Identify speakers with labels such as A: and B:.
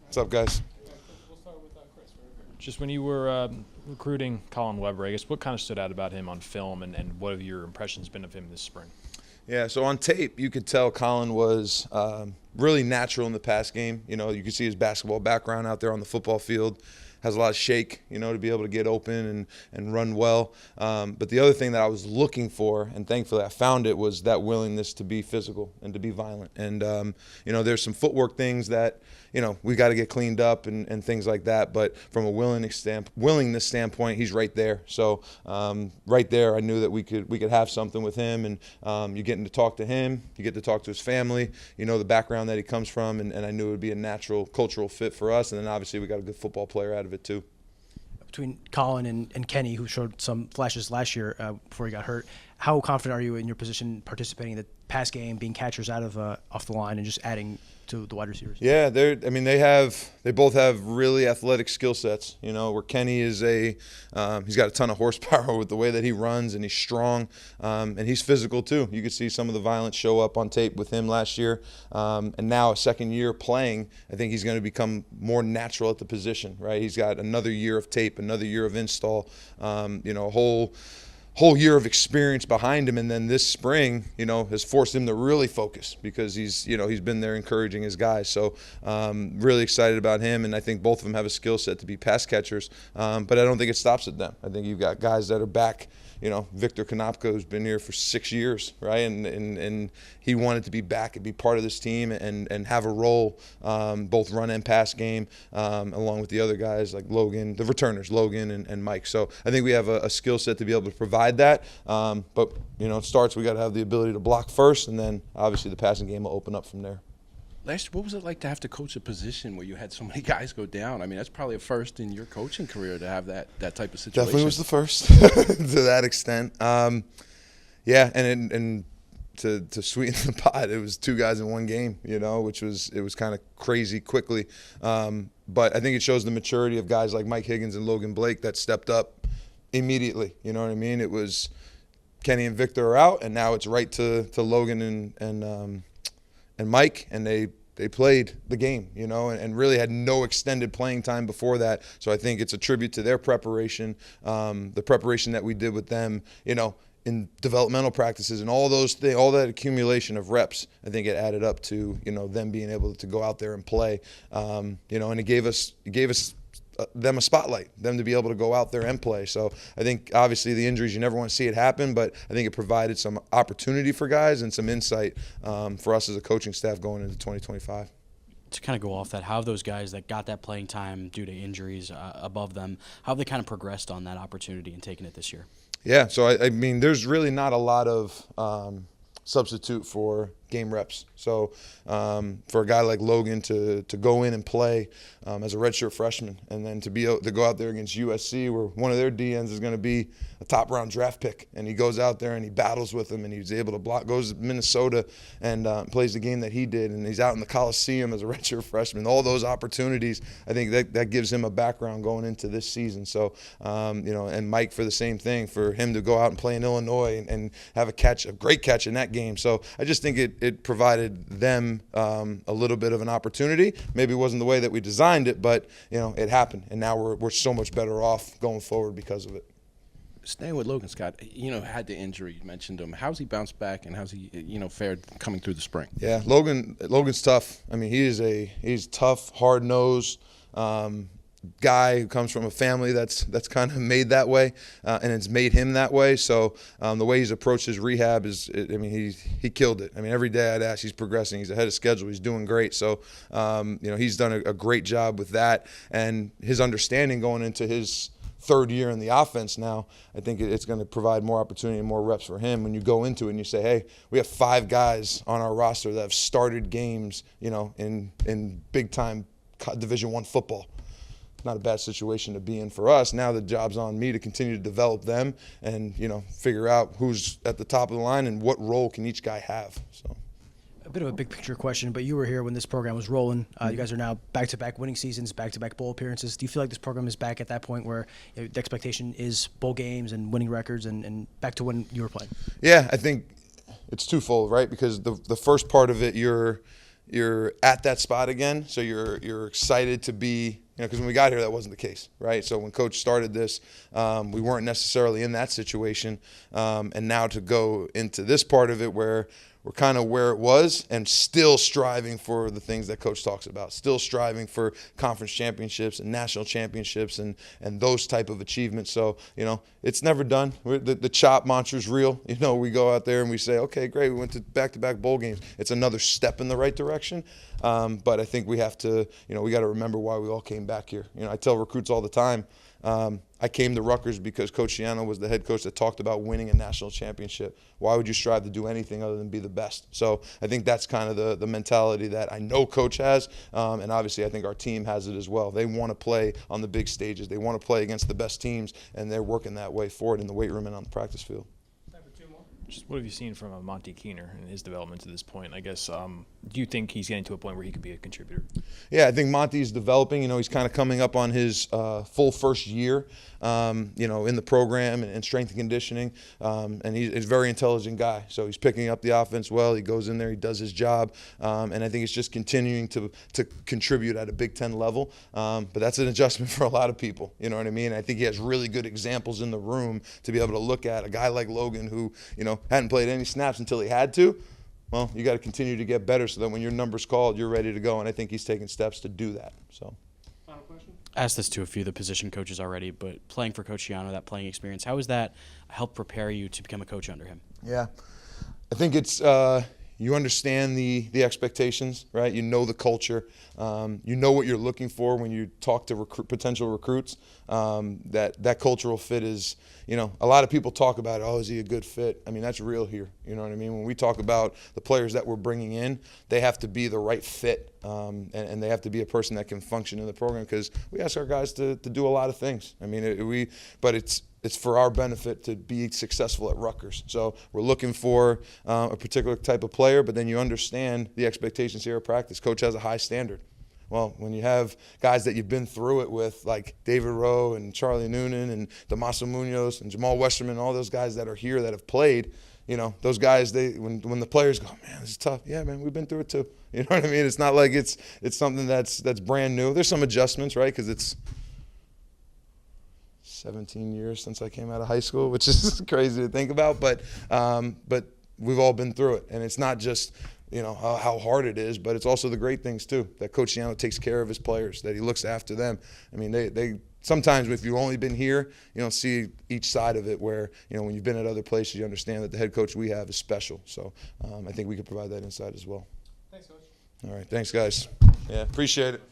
A: What's up, guys?
B: We'll start with Chris. Just when you were recruiting Colin Weber, I guess what kind of stood out about him on film, and what have your impressions been of him this spring?
A: Yeah, so on tape, you could tell Colin was really natural in the pass game. You know, you could see his basketball background out there on the football field. Has a lot of shake, you know, to be able to get open and run well. But the other thing that I was looking for, and thankfully I found it, was that willingness to be physical and to be violent. And, you know, there's some footwork things that, you know, we got to get cleaned up and things like that. But from a willingness standpoint, he's right there. So right there, I knew that we could have something with him. And you getting to talk to him, you get to talk to his family, you know, the background that he comes from, and I knew it would be a natural cultural fit for us. And then obviously we got a good football player out of it too.
C: Between Colin and Kenny, who showed some flashes last year before he got hurt, how confident are you in your position participating in the pass game, being catchers out of off the line, and just adding to the wide receivers?
A: Yeah, they both have really athletic skill sets. You know, where Kenny is he's got a ton of horsepower with the way that he runs, and he's strong, and he's physical too. You could see some of the violence show up on tape with him last year, and now a second year playing, I think he's going to become more natural at the position. Right, he's got another year of tape, another year of install, you know, a whole year of experience behind him, and then this spring, you know, has forced him to really focus because he's been there encouraging his guys. So really excited about him, and I think both of them have a skill set to be pass catchers, but I don't think it stops at them. I think you've got guys that are back. You know, Victor Konopko's been here for 6 years, right? And he wanted to be back and be part of this team and have a role, both run and pass game, along with the other guys like Logan, the returners, Logan and Mike. So I think we have a skill set to be able to provide that. But, you know, it starts, we got to have the ability to block first, and then obviously the passing game will open up from there.
D: Last year, what was it like to have to coach a position where you had so many guys go down? I mean, that's probably a first in your coaching career to have that type of situation.
A: Definitely was the first to that extent. Yeah, and to sweeten the pot, it was 2 guys in one game, you know, which was kind of crazy quickly. But I think it shows the maturity of guys like Mike Higgins and Logan Blake that stepped up immediately. You know what I mean? It was Kenny and Victor are out, and now it's right to Logan and Mike, and they played the game, you know, and really had no extended playing time before that. So I think it's a tribute to their preparation, the preparation that we did with them, you know, in developmental practices and all those things, all that accumulation of reps. I think it added up to, you know, them being able to go out there and play, you know, and it gave us them a spotlight, them to be able to go out there and play. So I think obviously the injuries, you never want to see it happen, but I think it provided some opportunity for guys and some insight for us as a coaching staff going into 2025.
E: To kind of go off that, how have those guys that got that playing time due to injuries above them, how have they kind of progressed on that opportunity and taken it this year?
A: Yeah, so I mean, there's really not a lot of substitute for game reps. So for a guy like Logan to go in and play as a redshirt freshman, and then to be able to go out there against USC, where one of their DNs is going to be a top-round draft pick, and he goes out there and he battles with them, and he's able to block, goes to Minnesota and plays the game that he did, and he's out in the Coliseum as a redshirt freshman. All those opportunities, I think that gives him a background going into this season. So, you know, and Mike for the same thing, for him to go out and play in Illinois and have a great catch in that game. So I just think it provided them a little bit of an opportunity. Maybe it wasn't the way that we designed it, but, you know, it happened, and now we're so much better off going forward because of it.
D: Staying with Logan, Scott, you know, had the injury, you mentioned him. How's he bounced back, and how's he, you know, fared coming through the spring?
A: Yeah, Logan's tough. I mean, he's tough, hard-nosed guy who comes from a family that's kind of made that way, and it's made him that way. So the way he's approached his rehab he killed it. I mean, every day I'd ask, he's progressing, he's ahead of schedule, he's doing great. So you know, he's done a great job with that, and his understanding going into his third year in the offense now, I think it's going to provide more opportunity and more reps for him when you go into it and you say, hey, we have 5 guys on our roster that have started games, you know, in big-time Division I football. Not a bad situation to be in for us. Now the job's on me to continue to develop them and, you know, figure out who's at the top of the line and what role can each guy have. So.
C: A bit of a big picture question, but you were here when this program was rolling. You guys are now back-to-back winning seasons, back-to-back bowl appearances. Do you feel like this program is back at that point where, you know, the expectation is bowl games and winning records and back to when you were playing?
A: Yeah, I think it's twofold, right? Because the first part of it, you're you're at that spot again, so you're excited to be, because when we got here, that wasn't the case, right? So when Coach started this, we weren't necessarily in that situation, and now to go into this part of it where we're kind of where it was and still striving for the things that Coach talks about, still striving for conference championships and national championships and those type of achievements. So, it's never done. The CHOP mantra is real. We go out there and we say, okay, great, we went to back-to-back bowl games. It's another step in the right direction. But I think we have to, we got to remember why we all came back here. I tell recruits all the time, I came to Rutgers because Coach Shiano was the head coach that talked about winning a national championship. Why would you strive to do anything other than be the best? So I think that's kind of the mentality that I know Coach has, and obviously I think our team has it as well. They want to play on the big stages. They want to play against the best teams, and they're working that way forward in the weight room and on the practice field.
B: Just what have you seen from Monty Keener and his development to this point? I guess, do you think he's getting to a point where he could be a contributor?
A: Yeah, I think Monty's developing. He's kind of coming up on his full first year, in the program and strength and conditioning. And he's a very intelligent guy. So he's picking up the offense well. He goes in there, he does his job. And I think it's just continuing to contribute at a Big Ten level. But that's an adjustment for a lot of people. You know what I mean? I think he has really good examples in the room to be able to look at. A guy like Logan who, hadn't played any snaps until he had to. Well, you got to continue to get better so that when your number's called, you're ready to go. And I think he's taking steps to do that. So.
E: Final question? I asked this to a few of the position coaches already, but playing for Coach Shiano, that playing experience, how has that helped prepare you to become a coach under him?
A: Yeah, I think it's you understand the expectations, right? You know the culture. You know what you're looking for when you talk to potential recruits. That cultural fit is, a lot of people talk about, oh, is he a good fit? I mean, that's real here. You know what I mean? When we talk about the players that we're bringing in, they have to be the right fit, and they have to be a person that can function in the program because we ask our guys to do a lot of things. I mean, but it's for our benefit to be successful at Rutgers. So we're looking for a particular type of player, but then you understand the expectations here at practice. Coach has a high standard. Well, when you have guys that you've been through it with, like David Rowe and Charlie Noonan and Damaso Munoz and Jamal Westerman, all those guys that are here that have played, those guys, when the players go, man, this is tough. Yeah, man, we've been through it too. You know what I mean? It's not like it's something that's brand new. There's some adjustments, right? Because it's 17 years since I came out of high school, which is crazy to think about. But we've all been through it, and it's not just how hard it is, but it's also the great things too. That Coach Shiano takes care of his players, that he looks after them. I mean, they sometimes if you've only been here, you don't see each side of it. Where when you've been at other places, you understand that the head coach we have is special. So I think we can provide that insight as well.
B: Thanks, Coach.
A: All right, thanks, guys. Yeah, appreciate it.